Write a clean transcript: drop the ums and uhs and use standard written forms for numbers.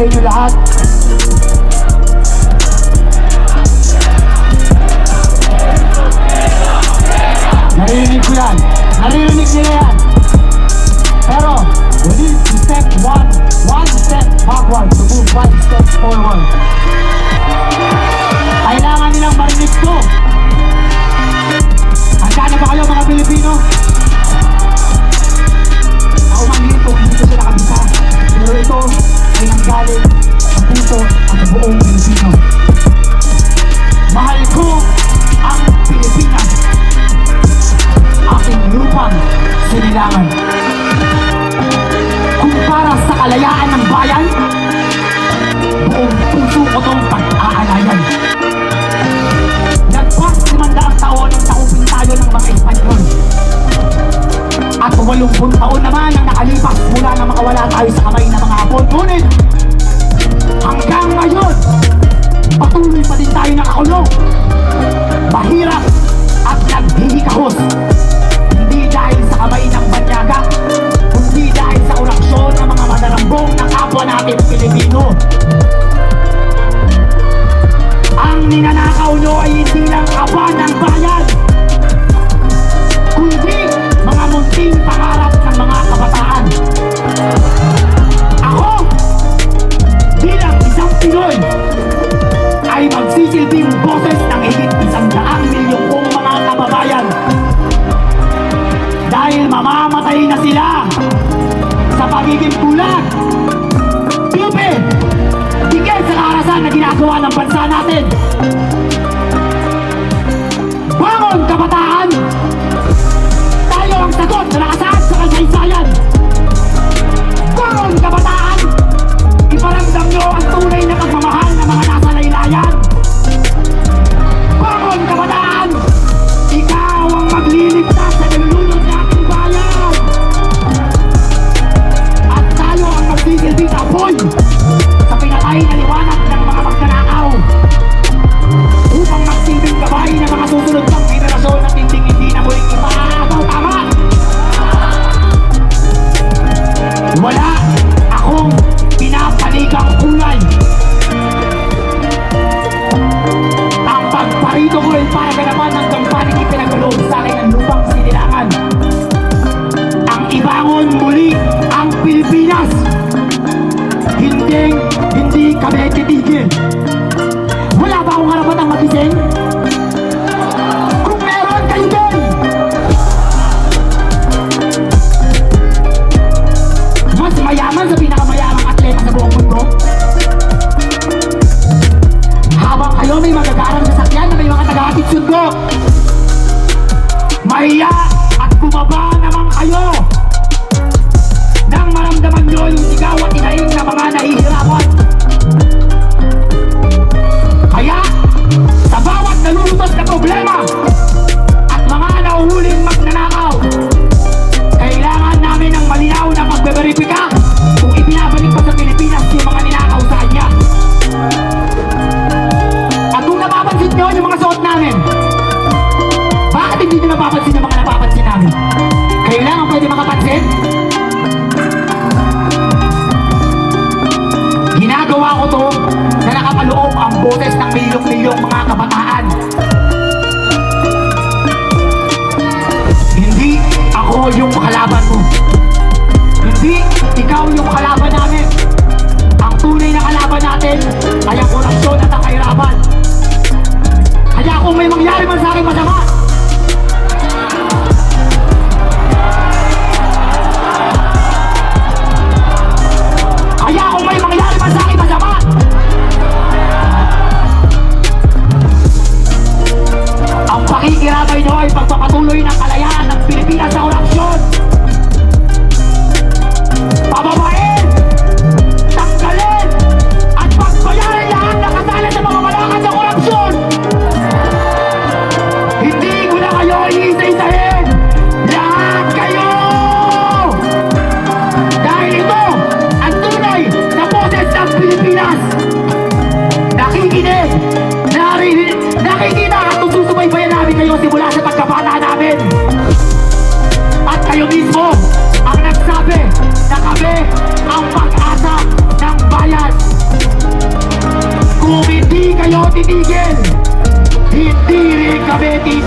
sa inyo lahat. Naririnig ko yan. Naririnig nila yan. Pero, we need to step one step backward to move 5 steps forward. Kailangan nilang marinig ko. Handa na ba kayo mga Pilipino? Ako maliit ko, hindi ko sila kabisa. Pero ito ay nanggaling sa puso at sa buong Pilipino. Mahal ko ang Pilipinas. Aking lupang sinilangan. Kung para sa kalayaan ng bayan, buong puso ko itong pag-aalayan. Nagpas 500 taon ang takupin tayo ng mga Espanyol. At 80 taon naman ang nakalipas mula na makawala tayo sa kamay ng mga Hapon. Ngunit hanggang ngayon, patuloy pa din tayo nakakulong. Mahirap at naghihikahos. Hindi dahil sa kamay ng banyaga, kundi dahil sa oraksyon ng mga madarambong ng kapwa natin Pilipino. Ang ninanakaw nyo ay hindi lang kaban ng bayan, kundi mga munting pangarap ng mga kabataan. Ako, bilang isang Pinoy, ay magsisilbing boses ng higit 100 milyong kong mga kababayan. Dahil mamamatay na sila sa pagiging bulag, tupi, higit sa karahasan na ginagawa ng bansa natin. Bangon kabataan! Tayo ang sagot na nakasaad sa kasaysayan. Bangon kabataan! Iparamdam nyo ang tunay na pagmamahal ng mga nasa laylayan. Bangon kabataan! Ikaw ang magliligtas sa nilulunod nating bayan. At tayo ang magsisilbing apoy sa pinatay na liwanag ng mga magnanakaw, upang magsilbing gabay ng mga susunod pang henerasyon at hindi na muling ipaasaw. Tama! Wala akong pinapanigang kulay. Ang pagparito ko ay para ganapan ng gampaning ipinagulong sa akin ng lupang sinilangan. Ang ibangon muli ang Pilipinas. Hindi kami titigil. Wala ba akong karapatang magising? Kung meron, kayo din! Mas mayaman sa pinakamayamang atleta sa buong mundo. Habang kayo may magagarang sasakyan na may mga taga-hatid sundo, mahiya at bumaba naman kayo nang maramdaman nyo yung sigaw at inaing na mga nahihirapan. Kaya, sa bawat nalulutos na problema at mga nahuhuling magnanakaw, kailangan namin ng malinaw na pagbeberipika kung ibinabalik pa sa Pilipinas yung mga ninakaw sa kanya. At kung napapansin nyo yung mga suot namin, bakit hindi nyo napapansin yung mga napapansin namin? Kailangan pwede makapansin? Ginagawa ko to na nakapaloob ang boses ng milyong-milyong mga kabataan. Hindi ako yung kalaban mo. Hindi ikaw yung kalaban namin. Ang tunay na kalaban natin ay ang korupsyon at ang kahirapan. Kaya kung may mangyari man sa akin masama, titigil. Hindi rin kami titigil.